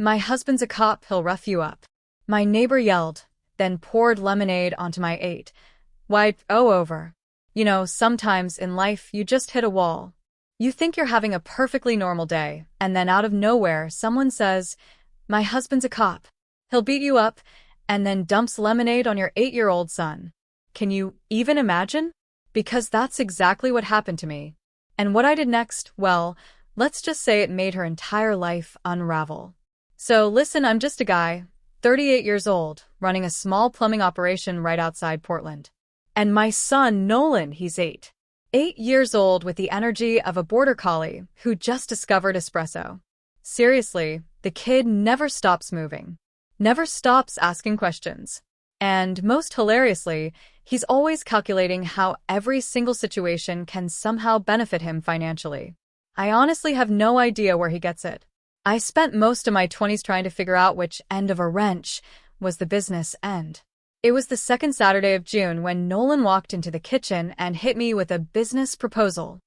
My husband's a cop, he'll rough you up. My neighbor yelled, then poured lemonade onto my 8. Why, over. You know, sometimes in life you just hit a wall. You think you're having a perfectly normal day, and then out of nowhere someone says, my husband's a cop. He'll beat you up, and then dumps lemonade on your 8-year-old son. Can you even imagine? Because that's exactly what happened to me. And what I did next, well, let's just say it made her entire life unravel. So listen, I'm just a guy, 38 years old, running a small plumbing operation right outside Portland. And my son, Nolan, he's 8. 8 years old with the energy of a border collie who just discovered espresso. Seriously, the kid never stops moving. Never stops asking questions. And most hilariously, he's always calculating how every single situation can somehow benefit him financially. I honestly have no idea where he gets it. I spent most of my 20s trying to figure out which end of a wrench was the business end. It was the second Saturday of June when Nolan walked into the kitchen and hit me with a business proposal.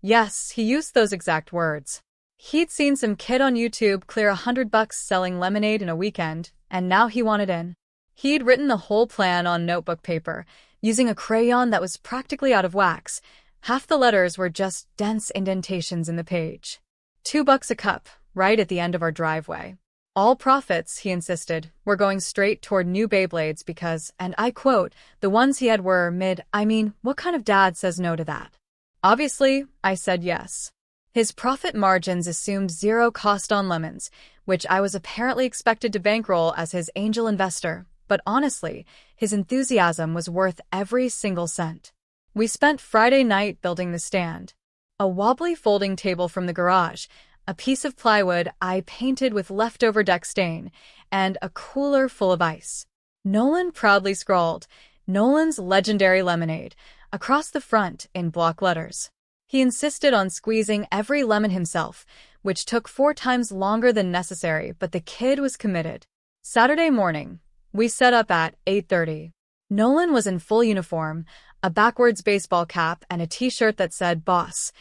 Yes, he used those exact words. He'd seen some kid on YouTube clear $100 selling lemonade in a weekend, and now he wanted in. He'd written the whole plan on notebook paper, using a crayon that was practically out of wax. Half the letters were just dense indentations in the page. $2 a cup, right at the end of our driveway. All profits, he insisted, were going straight toward new Beyblades because, and I quote, the ones he had were what kind of dad says no to that? Obviously, I said yes. His profit margins assumed zero cost on lemons, which I was apparently expected to bankroll as his angel investor, but honestly, his enthusiasm was worth every single cent. We spent Friday night building the stand. A wobbly folding table from the garage, a piece of plywood I painted with leftover deck stain, and a cooler full of ice. Nolan proudly scrawled, Nolan's Legendary Lemonade, across the front in block letters. He insisted on squeezing every lemon himself, which took 4 times longer than necessary, but the kid was committed. Saturday morning, we set up at 8:30. Nolan was in full uniform, a backwards baseball cap and a t-shirt that said Boss,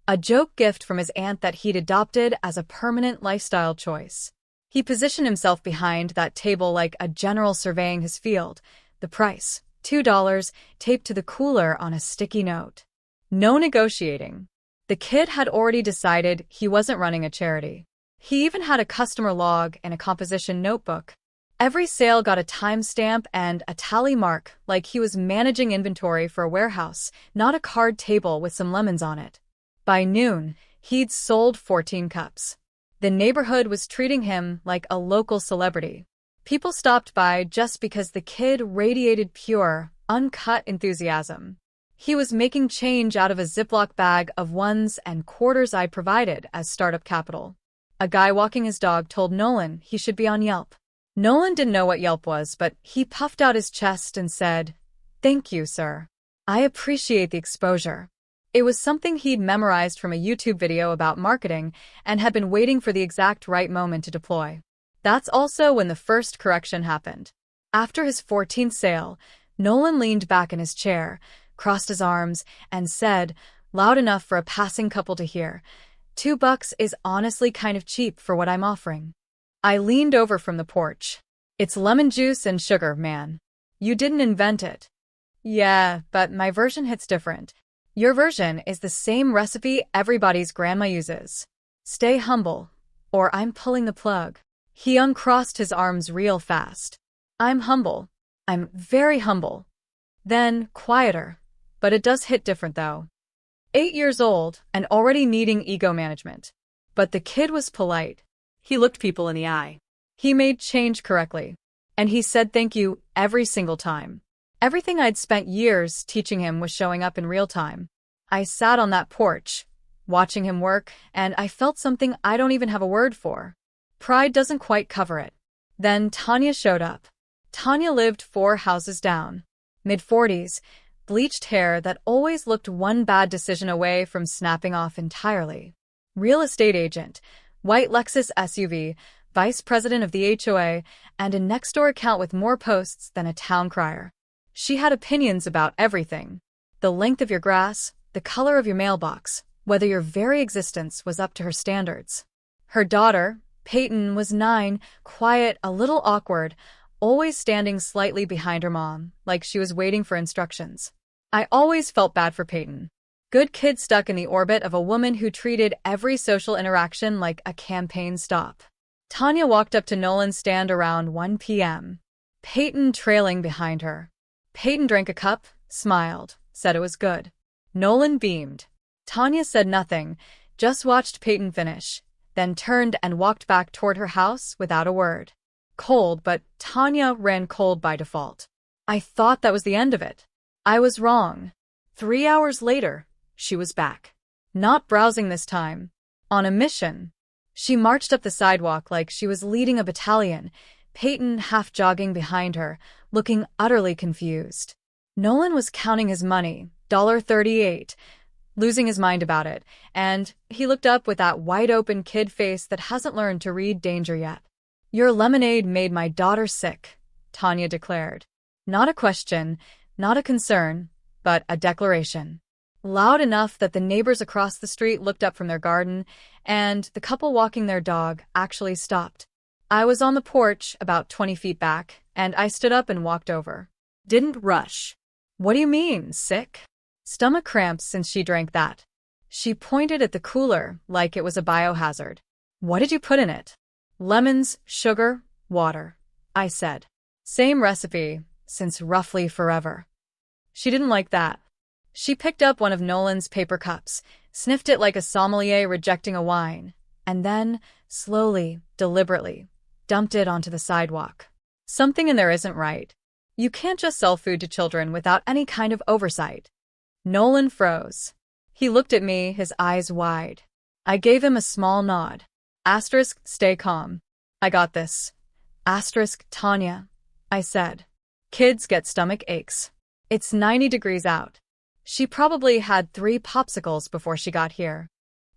a joke gift from his aunt that he'd adopted as a permanent lifestyle choice. He positioned himself behind that table like a general surveying his field. The price, $2, taped to the cooler on a sticky note. No negotiating. The kid had already decided he wasn't running a charity. He even had a customer log and a composition notebook. Every sale got a timestamp and a tally mark, like he was managing inventory for a warehouse, not a card table with some lemons on it. By noon, he'd sold 14 cups. The neighborhood was treating him like a local celebrity. People stopped by just because the kid radiated pure, uncut enthusiasm. He was making change out of a Ziploc bag of ones and quarters I provided as startup capital. A guy walking his dog told Nolan he should be on Yelp. Nolan didn't know what Yelp was, but he puffed out his chest and said, "Thank you, sir. I appreciate the exposure." It was something he'd memorized from a YouTube video about marketing and had been waiting for the exact right moment to deploy. That's also when the first correction happened. After his 14th sale, Nolan leaned back in his chair, crossed his arms, and said, loud enough for a passing couple to hear, $2 is honestly kind of cheap for what I'm offering. I leaned over from the porch. It's lemon juice and sugar, man. You didn't invent it. Yeah, but my version hits different. Your version is the same recipe everybody's grandma uses. Stay humble, or I'm pulling the plug. He uncrossed his arms real fast. I'm humble. I'm very humble. Then, quieter. But it does hit different, though. 8 years old and already needing ego management. But the kid was polite. He looked people in the eye. He made change correctly. And he said thank you every single time. Everything I'd spent years teaching him was showing up in real time. I sat on that porch, watching him work, and I felt something I don't even have a word for. Pride doesn't quite cover it. Then Tanya showed up. Tanya lived 4 houses down. Mid-40s, bleached hair that always looked one bad decision away from snapping off entirely. Real estate agent, white Lexus SUV, vice president of the HOA, and a Nextdoor account with more posts than a town crier. She had opinions about everything. The length of your grass, the color of your mailbox, whether your very existence was up to her standards. Her daughter, Peyton was 9, quiet, a little awkward, always standing slightly behind her mom, like she was waiting for instructions. I always felt bad for Peyton. Good kid stuck in the orbit of a woman who treated every social interaction like a campaign stop. Tanya walked up to Nolan's stand around 1 p.m., Peyton trailing behind her. Peyton drank a cup, smiled, said it was good. Nolan beamed. Tanya said nothing, just watched Peyton finish, then turned and walked back toward her house without a word. Cold, but Tanya ran cold by default. I thought that was the end of it. I was wrong. 3 hours later, she was back. Not browsing this time. On a mission. She marched up the sidewalk like she was leading a battalion, Peyton half jogging behind her, looking utterly confused. Nolan was counting his money, $38, losing his mind about it, and he looked up with that wide-open kid face that hasn't learned to read danger yet. "Your lemonade made my daughter sick," Tanya declared. Not a question, not a concern, but a declaration. Loud enough that the neighbors across the street looked up from their garden, and the couple walking their dog actually stopped. I was on the porch, about 20 feet back, and I stood up and walked over. Didn't rush. "What do you mean, sick?" "Stomach cramps since she drank that." She pointed at the cooler like it was a biohazard. "What did you put in it?" "Lemons, sugar, water," I said. "Same recipe, since roughly forever." She didn't like that. She picked up one of Nolan's paper cups, sniffed it like a sommelier rejecting a wine, and then, slowly, deliberately, dumped it onto the sidewalk. Something in there isn't right. You can't just sell food to children without any kind of oversight. Nolan froze. He looked at me, his eyes wide. I gave him a small nod. Asterisk, stay calm. "I got this." Asterisk, Tanya, I said. "Kids get stomach aches. It's 90 degrees out." She probably had 3 popsicles before she got here.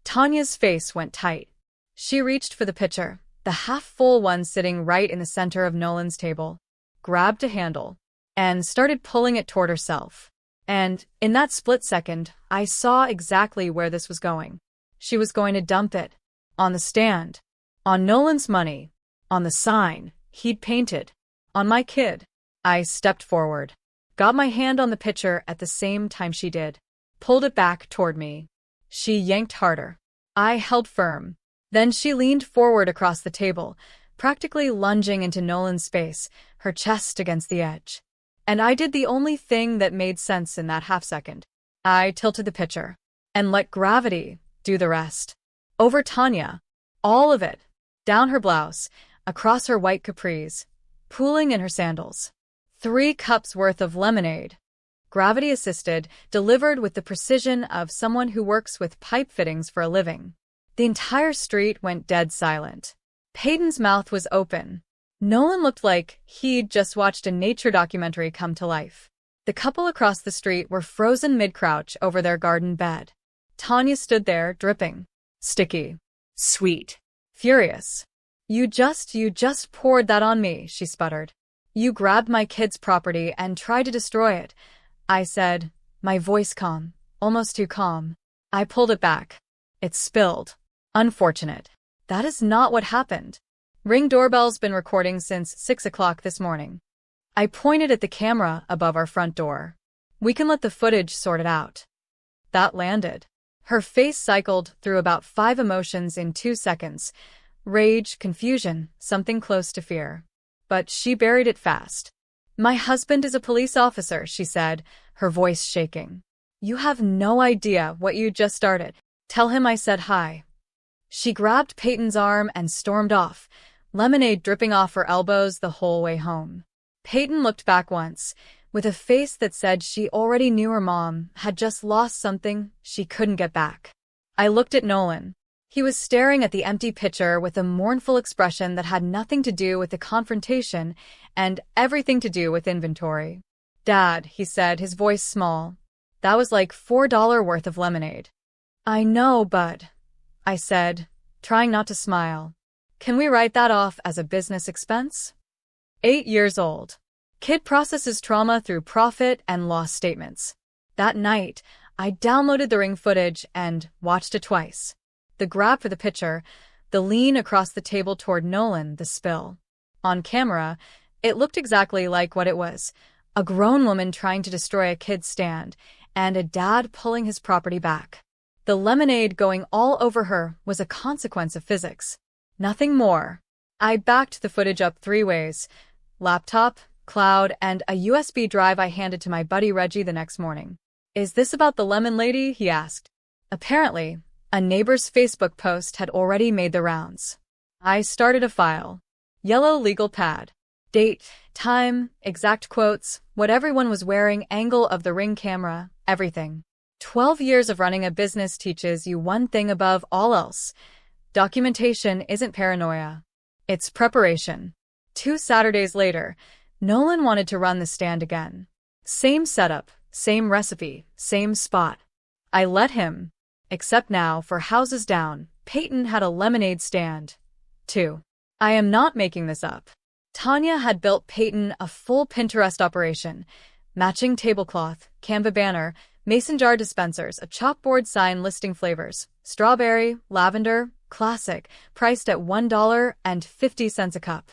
Tanya's face went tight. She reached for the pitcher, the half-full one sitting right in the center of Nolan's table, grabbed a handle, and started pulling it toward herself. And, in that split second, I saw exactly where this was going. She was going to dump it. On the stand. On Nolan's money. On the sign he'd painted. On my kid. I stepped forward. Got my hand on the pitcher at the same time she did. Pulled it back toward me. She yanked harder. I held firm. Then she leaned forward across the table, practically lunging into Nolan's space, her chest against the edge. And I did the only thing that made sense in that half-second. I tilted the pitcher and let gravity do the rest. Over Tanya. All of it. Down her blouse, across her white capris, pooling in her sandals. 3 cups worth of lemonade. Gravity-assisted, delivered with the precision of someone who works with pipe fittings for a living. The entire street went dead silent. Peyton's mouth was open. Nolan looked like he'd just watched a nature documentary come to life. The couple across the street were frozen mid-crouch over their garden bed. Tanya stood there, dripping. Sticky. Sweet. Furious. You just poured that on me," she sputtered. "You grabbed my kid's property and tried to destroy it," I said, my voice calm, almost too calm. I pulled it back. "It spilled. Unfortunate. That is not what happened. Ring doorbell's been recording since 6 o'clock this morning." I pointed at the camera above our front door. "We can let the footage sort it out." That landed. Her face cycled through about 5 emotions in 2 seconds. Rage, confusion, something close to fear. But she buried it fast. "My husband is a police officer," she said, her voice shaking. "You have no idea what you just started. Tell him I said hi." She grabbed Peyton's arm and stormed off, lemonade dripping off her elbows the whole way home. Peyton looked back once, with a face that said she already knew her mom had just lost something she couldn't get back. I looked at Nolan. He was staring at the empty pitcher with a mournful expression that had nothing to do with the confrontation and everything to do with inventory. "Dad," he said, his voice small. "That was like $4 worth of lemonade." "I know, Bud," I said, trying not to smile. "Can we write that off as a business expense?" 8 years old. Kid processes trauma through profit and loss statements. That night, I downloaded the Ring footage and watched it twice. The grab for the pitcher, the lean across the table toward Nolan, the spill. On camera, it looked exactly like what it was: a grown woman trying to destroy a kid's stand, and a dad pulling his property back. The lemonade going all over her was a consequence of physics. Nothing more. I backed the footage up 3 ways: laptop, cloud, and a USB drive I handed to my buddy Reggie the next morning. "Is this about the lemon lady?" he asked. Apparently, a neighbor's Facebook post had already made the rounds. I started a file. Yellow legal pad. Date, time, exact quotes, what everyone was wearing, angle of the Ring camera, everything. 12 years of running a business teaches you one thing above all else: documentation isn't paranoia. It's preparation. 2 Saturdays later, Nolan wanted to run the stand again. Same setup, same recipe, same spot. I let him. Except now, for houses down, Peyton had a lemonade stand, too. I am not making this up. Tanya had built Peyton a full Pinterest operation: matching tablecloth, Canva banner, mason jar dispensers, a chalkboard sign listing flavors: strawberry, lavender, classic, priced at $1.50 a cup.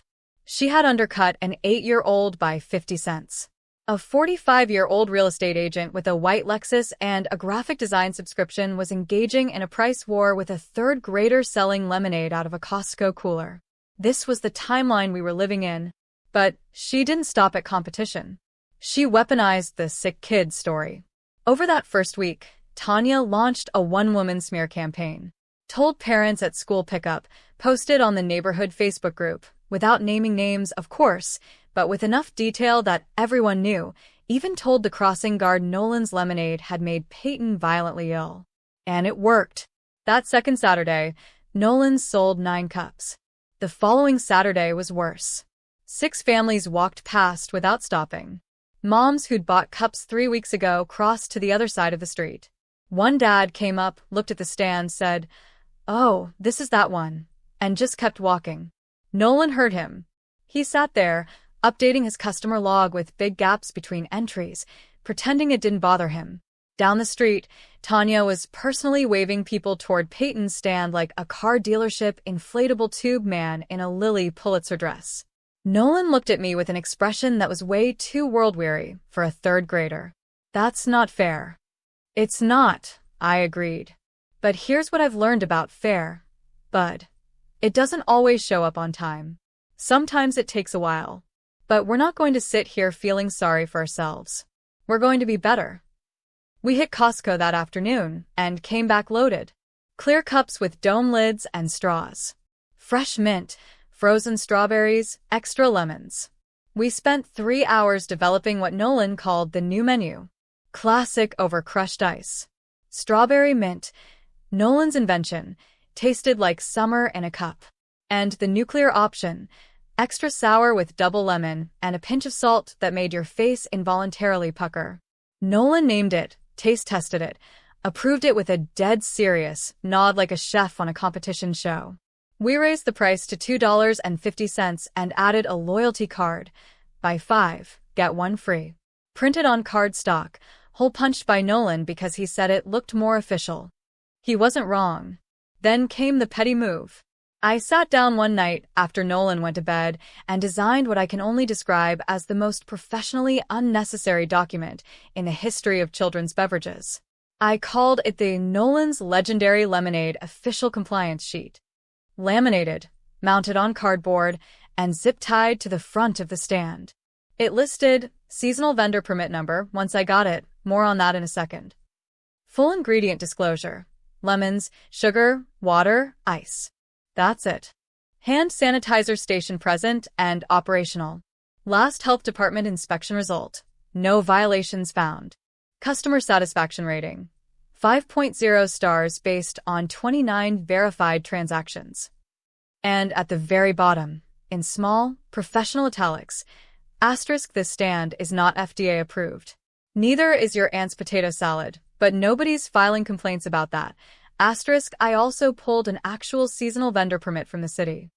She had undercut an 8-year-old by 50 cents. A 45-year-old real estate agent with a white Lexus and a graphic design subscription was engaging in a price war with a 3rd grader selling lemonade out of a Costco cooler. This was the timeline we were living in. But she didn't stop at competition. She weaponized the sick kid story. Over that first week, Tanya launched a one-woman smear campaign. Told parents at school pickup, posted on the neighborhood Facebook group, without naming names, of course, but with enough detail that everyone knew, even told the crossing guard Nolan's lemonade had made Peyton violently ill. And it worked. That second Saturday, Nolan sold 9 cups. The following Saturday was worse. 6 families walked past without stopping. Moms who'd bought cups 3 weeks ago crossed to the other side of the street. One dad came up, looked at the stand, said, "Oh, this is that one," and just kept walking. Nolan heard him. He sat there, updating his customer log with big gaps between entries, pretending it didn't bother him. Down the street, Tanya was personally waving people toward Peyton's stand like a car dealership inflatable tube man in a Lily Pulitzer dress. Nolan looked at me with an expression that was way too world-weary for a 3rd grader. "That's not fair." "It's not," I agreed. "But here's what I've learned about fair, bud. It doesn't always show up on time. Sometimes it takes a while. But we're not going to sit here feeling sorry for ourselves. We're going to be better." We hit Costco that afternoon and came back loaded. Clear cups with dome lids and straws. Fresh mint, frozen strawberries, extra lemons. We spent 3 hours developing what Nolan called the new menu. Classic over crushed ice. Strawberry mint, Nolan's invention, tasted like summer in a cup. And the nuclear option, extra sour with double lemon and a pinch of salt that made your face involuntarily pucker. Nolan named it, taste tested it, approved it with a dead serious nod like a chef on a competition show. We raised the price to $2.50 and added a loyalty card. Buy 5, get 1 free. Printed on cardstock, hole punched by Nolan because he said it looked more official. He wasn't wrong. Then came the petty move. I sat down one night after Nolan went to bed and designed what I can only describe as the most professionally unnecessary document in the history of children's beverages. I called it the Nolan's Legendary Lemonade Official Compliance Sheet. Laminated, mounted on cardboard, and zip-tied to the front of the stand. It listed seasonal vendor permit number once I got it, more on that in a second. Full ingredient disclosure: lemons, sugar, water, ice. That's it. Hand sanitizer station present and operational. Last health department inspection result: no violations found. Customer satisfaction rating: 5.0 stars based on 29 verified transactions. And at the very bottom, in small, professional italics, asterisk, this stand is not FDA approved. Neither is your aunt's potato salad, but nobody's filing complaints about that. Asterisk, I also pulled an actual seasonal vendor permit from the city.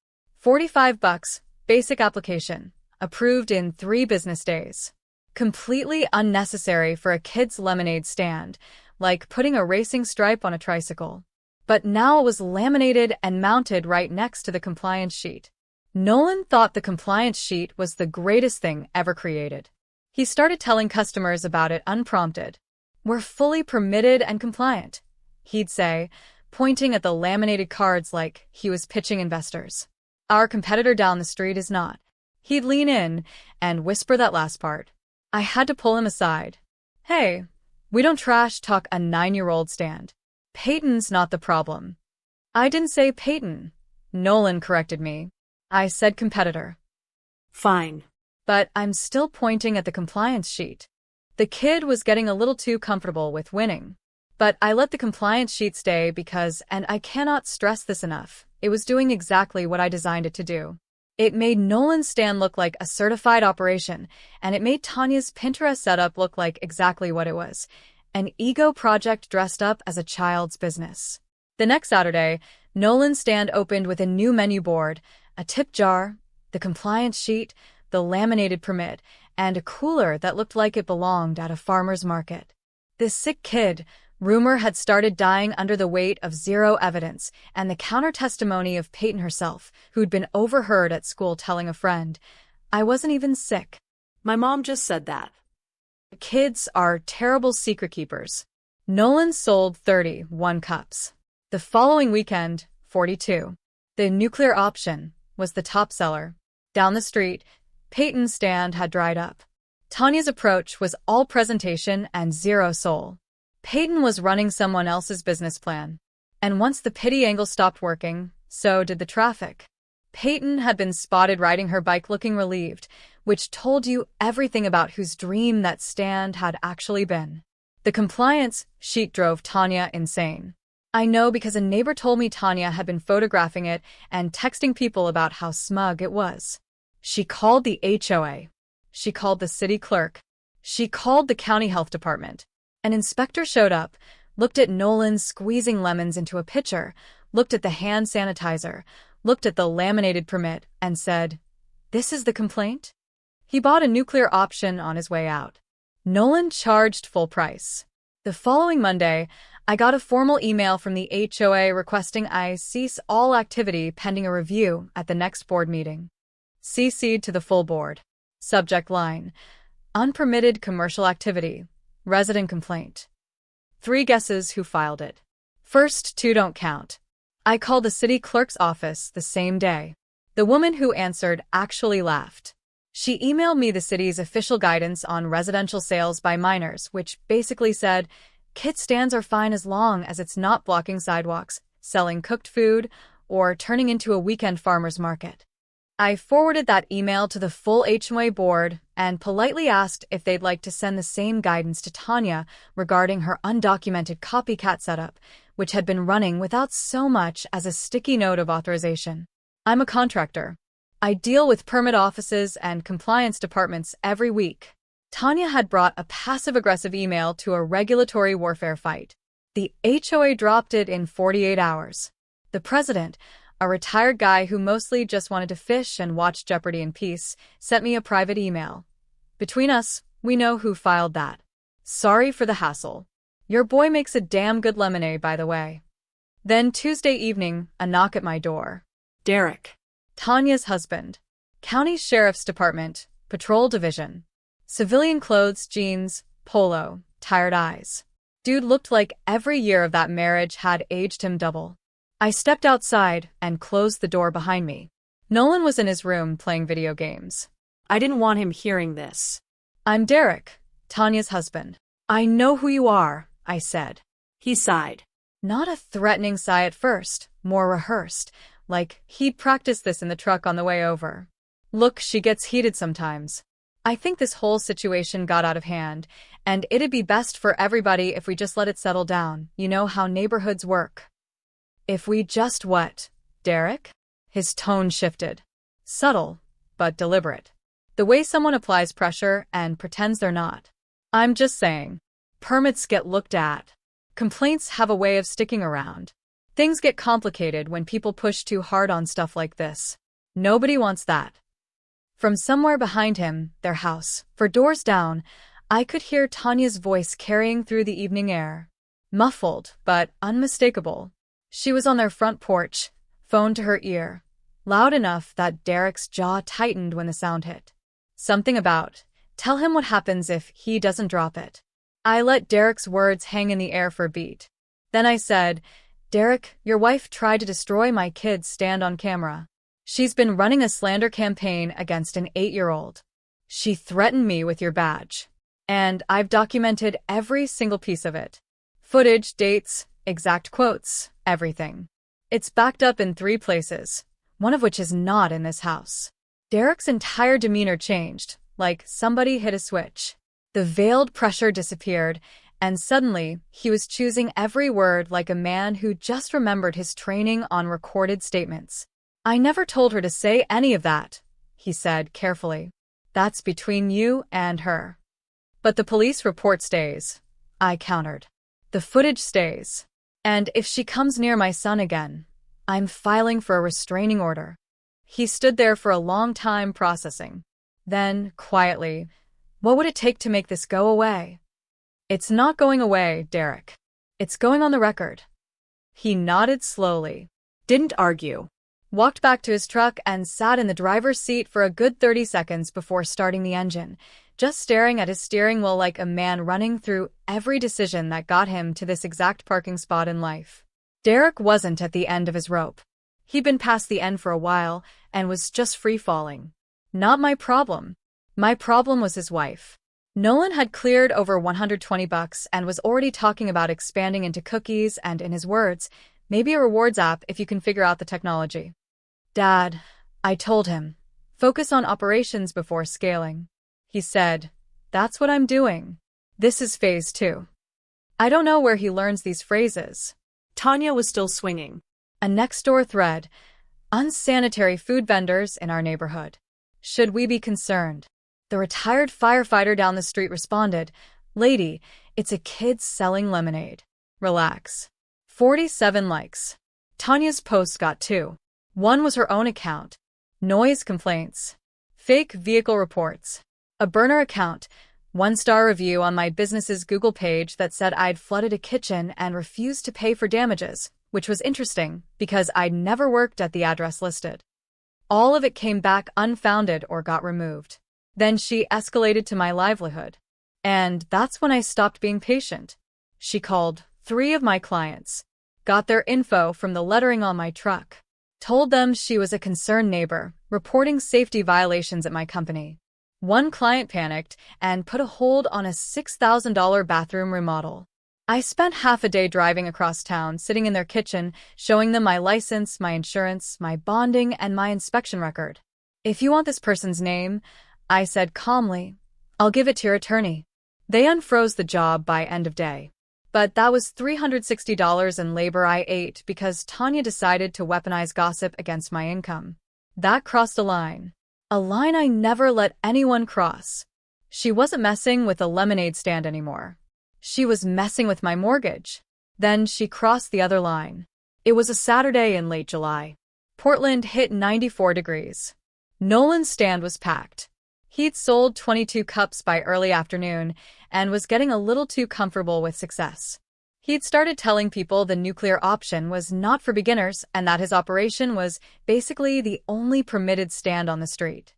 $45, basic application, approved in 3 business days. Completely unnecessary for a kid's lemonade stand, like putting a racing stripe on a tricycle. but now it was laminated and mounted right next to the compliance sheet. Nolan thought the compliance sheet was the greatest thing ever created. He started telling customers about it unprompted. "We're fully permitted and compliant," he'd say, pointing at the laminated cards like he was pitching investors. "Our competitor down the street is not." He'd lean in and whisper that last part. I had to pull him aside. "Hey, we don't trash talk a 9-year-old stand. Peyton's not the problem." "I didn't say Peyton," Nolan corrected me. "I said competitor." Fine. But I'm still pointing at the compliance sheet. The kid was getting a little too comfortable with winning. But I let the compliance sheet stay because, and I cannot stress this enough, it was doing exactly what I designed it to do. It made Nolan's stand look like a certified operation, and it made Tanya's Pinterest setup look like exactly what it was, an ego project dressed up as a child's business. The next Saturday, Nolan's stand opened with a new menu board, a tip jar, the compliance sheet, the laminated permit, and a cooler that looked like it belonged at a farmer's market. This sick kid, rumor had started dying under the weight of zero evidence and the counter-testimony of Peyton herself, who'd been overheard at school telling a friend, "I wasn't even sick." My mom just said that. Kids are terrible secret keepers. Nolan sold 31 cups. The following weekend, 42. The nuclear option was the top seller. Down the street, Peyton's stand had dried up. Tanya's approach was all presentation and zero soul. Peyton was running someone else's business plan. And once the pity angle stopped working, so did the traffic. Peyton had been spotted riding her bike looking relieved, which told you everything about whose dream that stand had actually been. The compliance sheet drove Tanya insane. I know because a neighbor told me Tanya had been photographing it and texting people about how smug it was. She called the HOA. She called the city clerk. She called the county health department. An inspector showed up, looked at Nolan squeezing lemons into a pitcher, looked at the hand sanitizer, looked at the laminated permit, and said, "This is the complaint?" He bought a nuclear option on his way out. Nolan charged full price. The following Monday, I got a formal email from the HOA requesting I cease all activity pending a review at the next board meeting. CC'd to the full board. Subject line: Unpermitted commercial activity. Resident complaint. 3 guesses who filed it. First 2 don't count. I called the city clerk's office the same day. The woman who answered actually laughed. She emailed me the city's official guidance on residential sales by minors, which basically said, kid stands are fine as long as it's not blocking sidewalks, selling cooked food, or turning into a weekend farmer's market. I forwarded that email to the full HOA board and politely asked if they'd like to send the same guidance to Tanya regarding her undocumented copycat setup, which had been running without so much as a sticky note of authorization. I'm a contractor. I deal with permit offices and compliance departments every week. Tanya had brought a passive-aggressive email to a regulatory warfare fight. The HOA dropped it in 48 hours. The president, a retired guy who mostly just wanted to fish and watch Jeopardy in peace, sent me a private email. Between us, we know who filed that. Sorry for the hassle. Your boy makes a damn good lemonade, by the way. Then Tuesday evening, a knock at my door. Derek. Tanya's husband. County Sheriff's Department, Patrol Division. Civilian clothes, jeans, polo, tired eyes. Dude looked like every year of that marriage had aged him double. I stepped outside and closed the door behind me. Nolan was in his room playing video games. I didn't want him hearing this. I'm Derek, Tanya's husband. I know who you are, I said. He sighed. Not a threatening sigh at first, more rehearsed, like he'd practiced this in the truck on the way over. Look, she gets heated sometimes. I think this whole situation got out of hand, and it'd be best for everybody if we just let it settle down. You know how neighborhoods work. If we just what, Derek? His tone shifted. Subtle, but deliberate. The way someone applies pressure and pretends they're not. I'm just saying. Permits get looked at. Complaints have a way of sticking around. Things get complicated when people push too hard on stuff like this. Nobody wants that. From somewhere behind him, their house, for doors down, I could hear Tanya's voice carrying through the evening air. Muffled, but unmistakable. She was on their front porch, phone to her ear, loud enough that Derek's jaw tightened when the sound hit. Something about, tell him what happens if he doesn't drop it. I let Derek's words hang in the air for a beat. Then I said, Derek, your wife tried to destroy my kid's stand on camera. She's been running a slander campaign against an 8-year-old. She threatened me with your badge. And I've documented every single piece of it. Footage, dates, exact quotes, everything. It's backed up in 3 places, one of which is not in this house. Derek's entire demeanor changed, like somebody hit a switch. The veiled pressure disappeared, and suddenly he was choosing every word like a man who just remembered his training on recorded statements. I never told her to say any of that, he said carefully. That's between you and her. But the police report stays, I countered. The footage stays. And if she comes near my son again, I'm filing for a restraining order. He stood there for a long time processing. Then, quietly, what would it take to make this go away? It's not going away, Derek. It's going on the record. He nodded slowly. Didn't argue. Walked back to his truck and sat in the driver's seat for a good 30 seconds before starting the engine, just staring at his steering wheel like a man running through every decision that got him to this exact parking spot in life. Derek wasn't at the end of his rope. He'd been past the end for a while and was just free-falling. Not my problem. My problem was his wife. Nolan had cleared over $120 and was already talking about expanding into cookies and, in his words, maybe a rewards app if you can figure out the technology. Dad, I told him, focus on operations before scaling. He said, that's what I'm doing. This is phase 2. I don't know where he learns these phrases. Tanya was still swinging. A next-door thread. Unsanitary food vendors in our neighborhood. Should we be concerned? The retired firefighter down the street responded, Lady, it's a kid selling lemonade. Relax. 47 likes. Tanya's post got 2. One was her own account. Noise complaints. Fake vehicle reports. A burner account. 1-star review on my business's Google page that said I'd flooded a kitchen and refused to pay for damages, which was interesting because I'd never worked at the address listed. All of it came back unfounded or got removed. Then she escalated to my livelihood. And that's when I stopped being patient. She called 3 of my clients, got their info from the lettering on my truck, told them she was a concerned neighbor, reporting safety violations at my company. One client panicked and put a hold on a $6,000 bathroom remodel. I spent half a day driving across town, sitting in their kitchen, showing them my license, my insurance, my bonding, and my inspection record. If you want this person's name, I said calmly, I'll give it to your attorney. They unfroze the job by end of day. But that was $360 in labor I ate because Tanya decided to weaponize gossip against my income. That crossed a line. A line I never let anyone cross. She wasn't messing with a lemonade stand anymore. She was messing with my mortgage. Then she crossed the other line. It was a Saturday in late July. Portland hit 94 degrees. Nolan's stand was packed. He'd sold 22 cups by early afternoon and was getting a little too comfortable with success. He'd started telling people the nuclear option was not for beginners and that his operation was basically the only permitted stand on the street.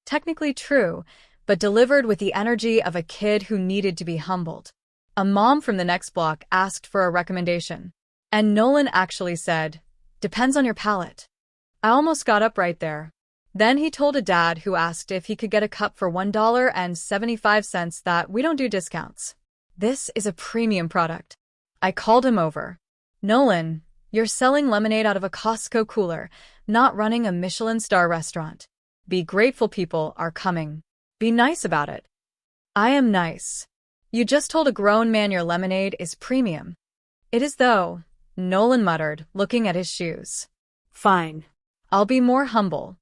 Technically true, but delivered with the energy of a kid who needed to be humbled. A mom from the next block asked for a recommendation. And Nolan actually said, depends on your palate. I almost got up right there. Then he told a dad who asked if he could get a cup for $1.75 that we don't do discounts. This is a premium product. I called him over. Nolan, you're selling lemonade out of a Costco cooler, not running a Michelin star restaurant. Be grateful people are coming. Be nice about it. I am nice. You just told a grown man your lemonade is premium. It is though, Nolan muttered, looking at his shoes. Fine. I'll be more humble.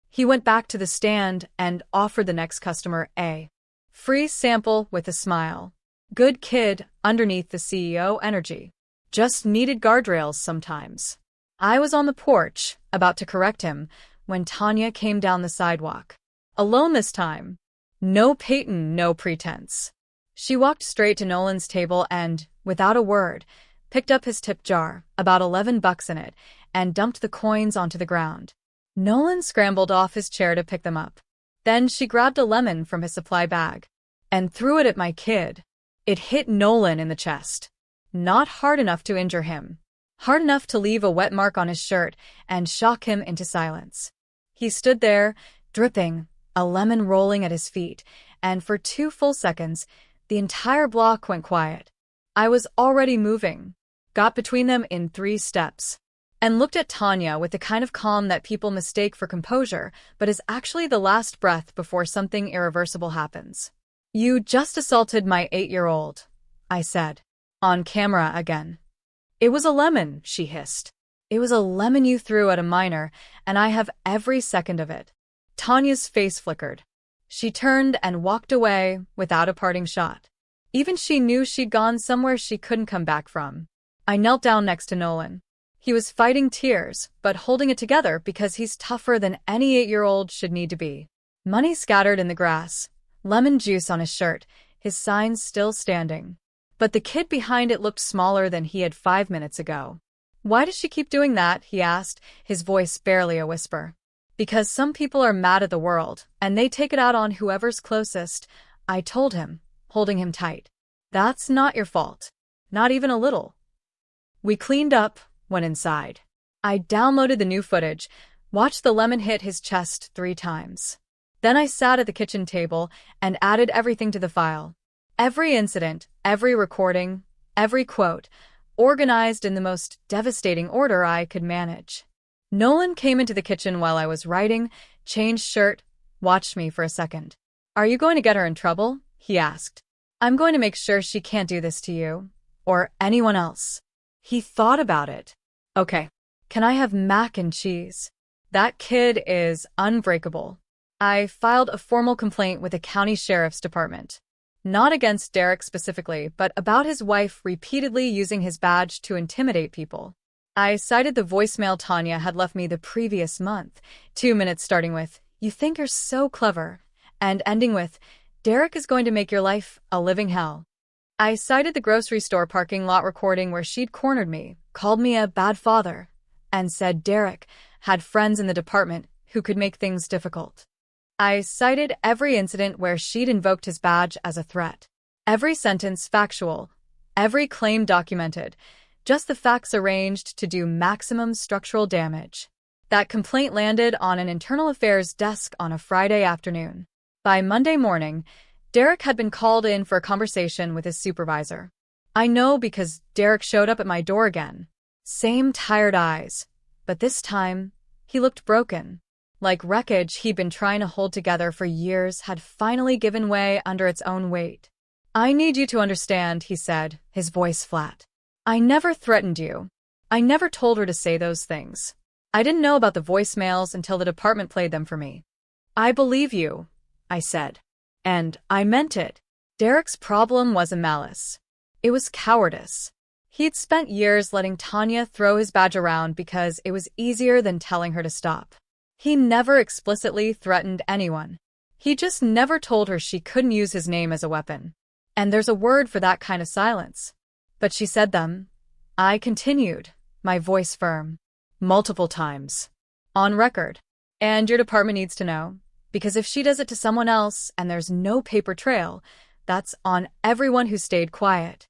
He went back to the stand and offered the next customer a free sample with a smile. Good kid, underneath the CEO energy. Just needed guardrails sometimes. I was on the porch, about to correct him, when Tanya came down the sidewalk. Alone this time. No Peyton, no pretense. She walked straight to Nolan's table and, without a word, picked up his tip jar, about $11 in it, and dumped the coins onto the ground. Nolan scrambled off his chair to pick them up. Then she grabbed a lemon from his supply bag and threw it at my kid. It hit Nolan in the chest. Not hard enough to injure him. Hard enough to leave a wet mark on his shirt and shock him into silence. He stood there, dripping, a lemon rolling at his feet, and for 2 full seconds, the entire block went quiet. I was already moving, got between them in 3 steps, and looked at Tanya with the kind of calm that people mistake for composure, but is actually the last breath before something irreversible happens. "You just assaulted my 8-year-old, I said. On camera again. "It was a lemon," she hissed. "It was a lemon you threw at a minor, and I have every second of it." Tanya's face flickered. She turned and walked away without a parting shot. Even she knew she'd gone somewhere she couldn't come back from. I knelt down next to Nolan. He was fighting tears, but holding it together because he's tougher than any 8-year-old should need to be. Money scattered in the grass, lemon juice on his shirt, his signs still standing. But the kid behind it looked smaller than he had 5 minutes ago. "Why does she keep doing that?" he asked, his voice barely a whisper. "Because some people are mad at the world, and they take it out on whoever's closest," I told him, holding him tight. "That's not your fault. Not even a little." We cleaned up, went inside. I downloaded the new footage, watched the lemon hit his chest 3 times. Then I sat at the kitchen table and added everything to the file. Every incident, every recording, every quote, organized in the most devastating order I could manage. Nolan came into the kitchen while I was writing, changed shirt, watched me for a second. "Are you going to get her in trouble?" he asked. "I'm going to make sure she can't do this to you. Or anyone else." He thought about it. "Okay. Can I have mac and cheese?" That kid is unbreakable. I filed a formal complaint with the county sheriff's department. Not against Derek specifically, but about his wife repeatedly using his badge to intimidate people. I cited the voicemail Tanya had left me the previous month, 2 minutes starting with, "You think you're so clever," and ending with, "Derek is going to make your life a living hell." I cited the grocery store parking lot recording where she'd cornered me, called me a bad father, and said Derek had friends in the department who could make things difficult. I cited every incident where she'd invoked his badge as a threat. Every sentence factual, every claim documented, just the facts arranged to do maximum structural damage. That complaint landed on an internal affairs desk on a Friday afternoon. By Monday morning, Derek had been called in for a conversation with his supervisor. I know because Derek showed up at my door again. Same tired eyes, but this time, he looked broken. Like wreckage he'd been trying to hold together for years had finally given way under its own weight. "I need you to understand," he said, his voice flat. "I never threatened you. I never told her to say those things. I didn't know about the voicemails until the department played them for me." "I believe you," I said. And I meant it. Derek's problem wasn't malice. It was cowardice. He'd spent years letting Tanya throw his badge around because it was easier than telling her to stop. He never explicitly threatened anyone. He just never told her she couldn't use his name as a weapon. And there's a word for that kind of silence. But she said them. I continued, my voice firm. Multiple times. On record. "And your department needs to know. Because if she does it to someone else and there's no paper trail, that's on everyone who stayed quiet."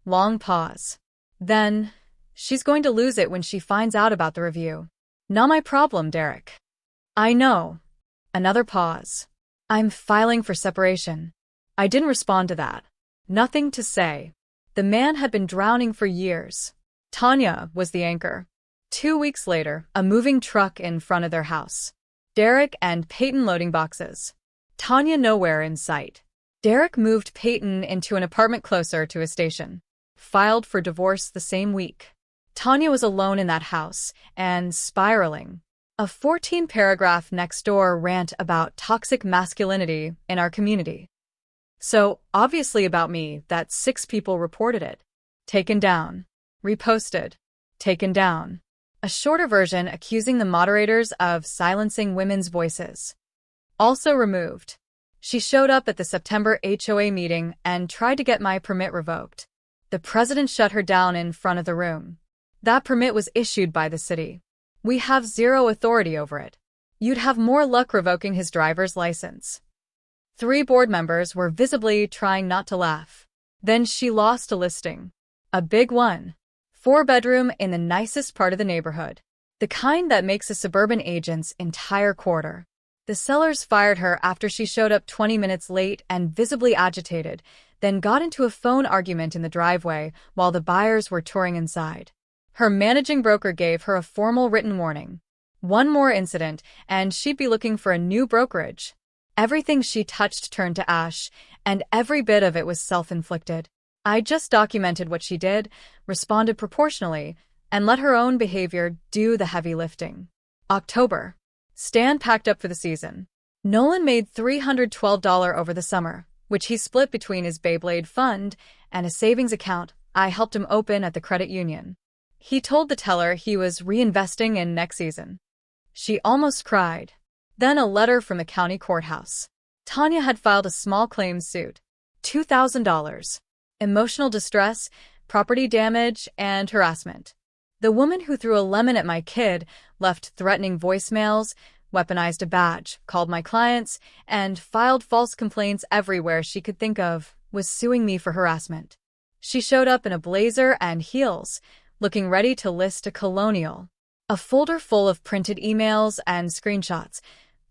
Long pause. "Then, she's going to lose it when she finds out about the review." "Not my problem, Derek." "I know." Another pause. "I'm filing for separation." I didn't respond to that. Nothing to say. The man had been drowning for years. Tanya was the anchor. 2 weeks later, a moving truck in front of their house. Derek and Peyton loading boxes. Tanya nowhere in sight. Derek moved Peyton into an apartment closer to his station. Filed for divorce the same week. Tanya was alone in that house, and spiraling. A 14-paragraph next-door rant about toxic masculinity in our community. So, obviously about me, that 6 people reported it. Taken down. Reposted. Taken down. A shorter version accusing the moderators of silencing women's voices. Also removed. She showed up at the September HOA meeting and tried to get my permit revoked. The president shut her down in front of the room. That permit was issued by the city. We have zero authority over it. You'd have more luck revoking his driver's license. 3 board members were visibly trying not to laugh. Then she lost a listing. A big one. 4-bedroom in the nicest part of the neighborhood. The kind that makes a suburban agent's entire quarter. The sellers fired her after she showed up 20 minutes late and visibly agitated, then got into a phone argument in the driveway while the buyers were touring inside. Her managing broker gave her a formal written warning. One more incident, and she'd be looking for a new brokerage. Everything she touched turned to ash, and every bit of it was self-inflicted. I just documented what she did, responded proportionally, and let her own behavior do the heavy lifting. October. Stan packed up for the season. Nolan made $312 over the summer, which he split between his Beyblade fund and a savings account I helped him open at the credit union. He told the teller he was reinvesting in next season. She almost cried. Then a letter from the county courthouse. Tanya had filed a small claims suit. $2,000. Emotional distress, property damage, and harassment. The woman who threw a lemon at my kid left threatening voicemails, weaponized a badge, called my clients, and filed false complaints everywhere she could think of, was suing me for harassment. She showed up in a blazer and heels, looking ready to list a colonial. A folder full of printed emails and screenshots,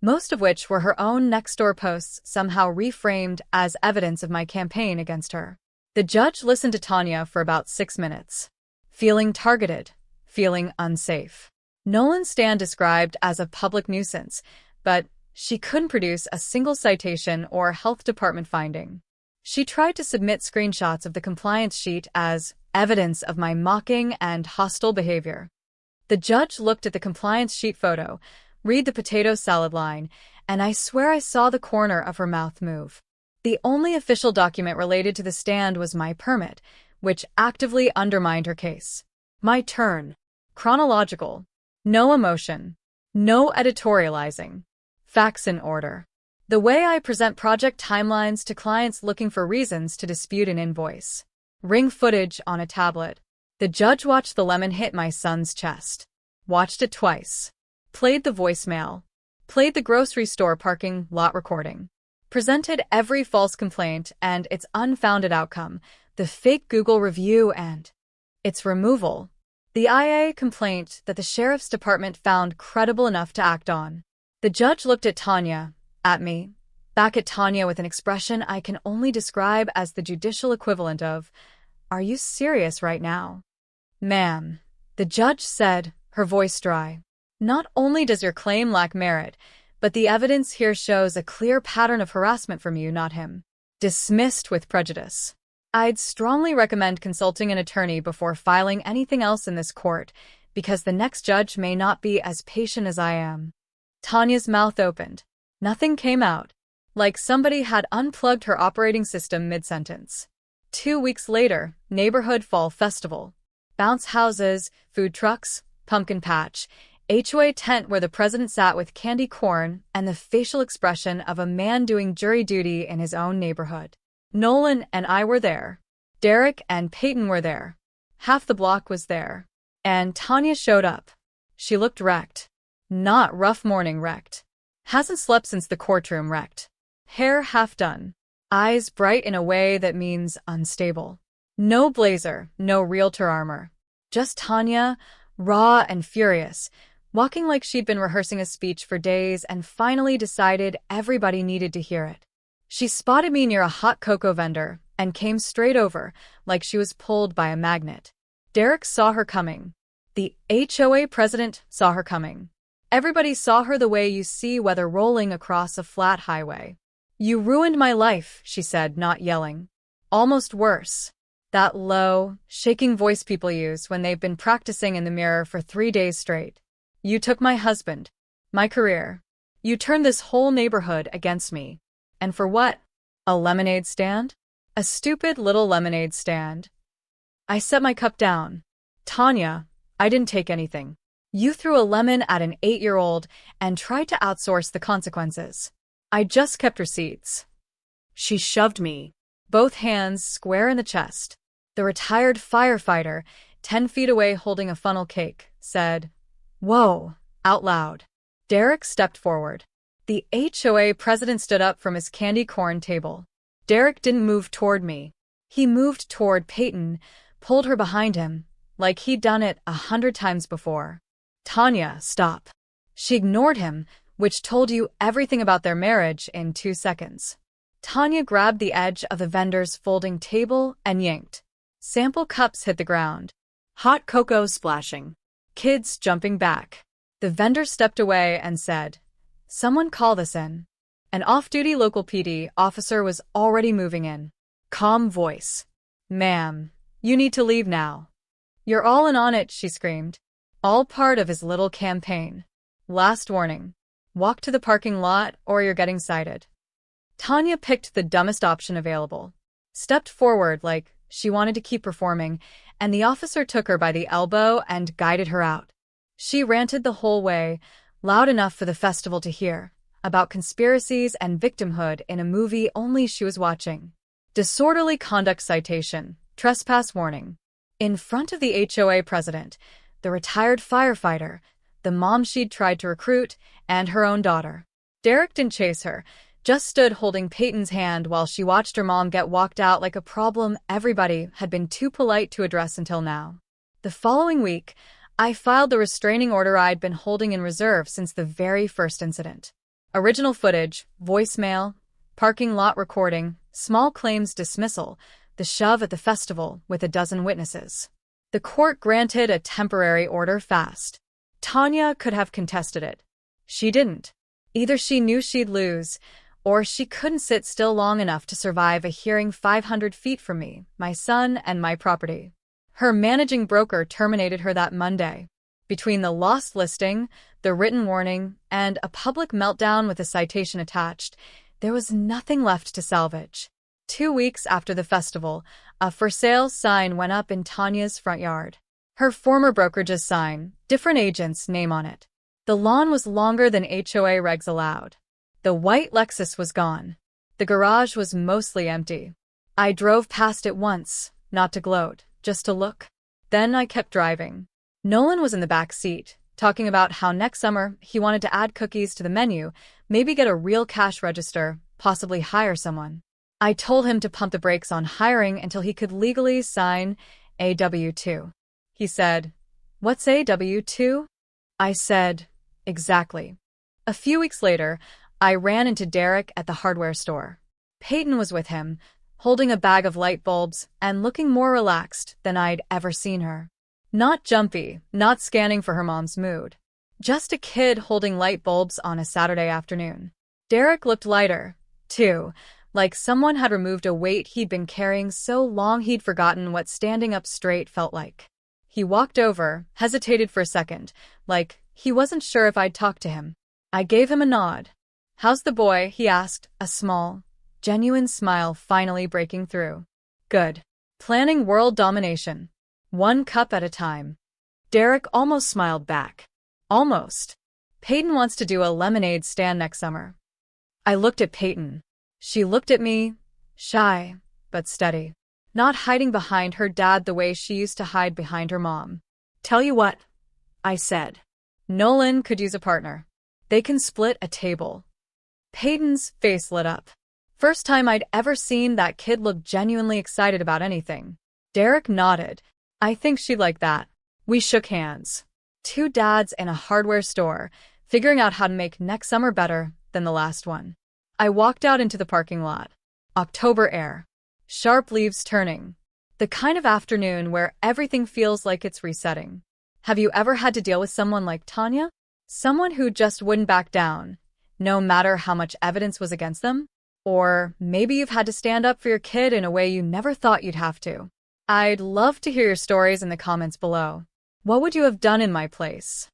most of which were her own Nextdoor posts somehow reframed as evidence of my campaign against her. The judge listened to Tanya for about 6 minutes. Feeling targeted, feeling unsafe. Nolan Stan described as a public nuisance, but she couldn't produce a single citation or health department finding. She tried to submit screenshots of the compliance sheet as evidence of my mocking and hostile behavior. The judge looked at the compliance sheet photo, read the potato salad line, and I swear I saw the corner of her mouth move. The only official document related to the stand was my permit, which actively undermined her case. My turn. Chronological. No emotion. No editorializing. Facts in order. The way I present project timelines to clients looking for reasons to dispute an invoice. Ring footage on a tablet. The judge watched the lemon hit my son's chest. Watched it twice. Played the voicemail. Played the grocery store parking lot recording. Presented every false complaint and its unfounded outcome, the fake Google review and its removal. The IA complaint that the sheriff's department found credible enough to act on. The judge looked at Tanya, at me, back at Tanya with an expression I can only describe as the judicial equivalent of, "Are you serious right now?" "Ma'am," the judge said, her voice dry. "Not only does your claim lack merit, but the evidence here shows a clear pattern of harassment from you, not him. Dismissed with prejudice. I'd strongly recommend consulting an attorney before filing anything else in this court, because the next judge may not be as patient as I am." Tanya's mouth opened. Nothing came out, like somebody had unplugged her operating system mid-sentence. 2 weeks later, neighborhood fall festival. Bounce houses, food trucks, pumpkin patch, HOA tent where the president sat with candy corn and the facial expression of a man doing jury duty in his own neighborhood. Nolan and I were there. Derek and Peyton were there. Half the block was there. And Tanya showed up. She looked wrecked. Not rough morning wrecked. Hasn't slept since the courtroom wrecked. Hair half done. Eyes bright in a way that means unstable. No blazer, no realtor armor. Just Tanya, raw and furious, walking like she'd been rehearsing a speech for days and finally decided everybody needed to hear it. She spotted me near a hot cocoa vendor and came straight over, like she was pulled by a magnet. Derek saw her coming. The HOA president saw her coming. Everybody saw her the way you see weather rolling across a flat highway. "You ruined my life," she said, not yelling. Almost worse. That low, shaking voice people use when they've been practicing in the mirror for 3 days straight. "You took my husband, my career. You turned this whole neighborhood against me. And for what? A lemonade stand? A stupid little lemonade stand." I set my cup down. "Tanya, I didn't take anything. You threw a lemon at an 8-year-old and tried to outsource the consequences. I just kept receipts." She shoved me, both hands square in the chest. The retired firefighter, 10 feet away holding a funnel cake, said, "Whoa," out loud. Derek stepped forward. The HOA president stood up from his candy corn table. Derek didn't move toward me. He moved toward Peyton, pulled her behind him, like he'd done it 100 times before. "Tanya, stop." She ignored him, which told you everything about their marriage in 2 seconds. Tanya grabbed the edge of the vendor's folding table and yanked. Sample cups hit the ground. Hot cocoa splashing. Kids jumping back. The vendor stepped away and said, "Someone call this in." An off-duty local PD officer was already moving in. Calm voice. "Ma'am, you need to leave now." "You're all in on it," she screamed. All part of his little campaign. Last warning. Walk to the parking lot or you're getting cited. Tanya picked the dumbest option available. Stepped forward like she wanted to keep performing, and the officer took her by the elbow and guided her out. She ranted the whole way, loud enough for the festival to hear, about conspiracies and victimhood in a movie only she was watching. Disorderly conduct citation, trespass warning. In front of the HOA president, the retired firefighter, the mom she'd tried to recruit, and her own daughter. Derek didn't chase her, just stood holding Peyton's hand while she watched her mom get walked out like a problem everybody had been too polite to address until now. The following week, I filed the restraining order I'd been holding in reserve since the very first incident. Original footage, voicemail, parking lot recording, small claims dismissal, the shove at the festival with a dozen witnesses. The court granted a temporary order fast. Tanya could have contested it. She didn't. Either she knew she'd lose, or she couldn't sit still long enough to survive a hearing 500 feet from me, my son, and my property. Her managing broker terminated her that Monday. Between the lost listing, the written warning, and a public meltdown with a citation attached, there was nothing left to salvage. 2 weeks after the festival, a for sale sign went up in Tanya's front yard. Her former brokerage's sign, different agent's name on it. The lawn was longer than HOA regs allowed. The white Lexus was gone. The garage was mostly empty. I drove past it once, not to gloat, just to look. Then I kept driving. Nolan was in the back seat, talking about how next summer he wanted to add cookies to the menu, maybe get a real cash register, possibly hire someone. I told him to pump the brakes on hiring until he could legally sign a W-2. He said, "What's a W-2?" I said, "Exactly." A few weeks later, I ran into Derek at the hardware store. Peyton was with him, holding a bag of light bulbs and looking more relaxed than I'd ever seen her. Not jumpy, not scanning for her mom's mood. Just a kid holding light bulbs on a Saturday afternoon. Derek looked lighter, too, like someone had removed a weight he'd been carrying so long he'd forgotten what standing up straight felt like. He walked over, hesitated for a second, like he wasn't sure if I'd talk to him. I gave him a nod. "How's the boy?" he asked, a small, genuine smile finally breaking through. "Good. Planning world domination. One cup at a time." Derek almost smiled back. Almost. "Peyton wants to do a lemonade stand next summer." I looked at Peyton. She looked at me, shy, but steady. Not hiding behind her dad the way she used to hide behind her mom. "Tell you what," I said. "Nolan could use a partner. They can split a table." Peyton's face lit up. First time I'd ever seen that kid look genuinely excited about anything. Derek nodded. "I think she'd like that." We shook hands. 2 dads in a hardware store, figuring out how to make next summer better than the last one. I walked out into the parking lot. October air. Sharp leaves turning. The kind of afternoon where everything feels like it's resetting. Have you ever had to deal with someone like Tanya? Someone who just wouldn't back down, no matter how much evidence was against them? Or maybe you've had to stand up for your kid in a way you never thought you'd have to. I'd love to hear your stories in the comments below. What would you have done in my place?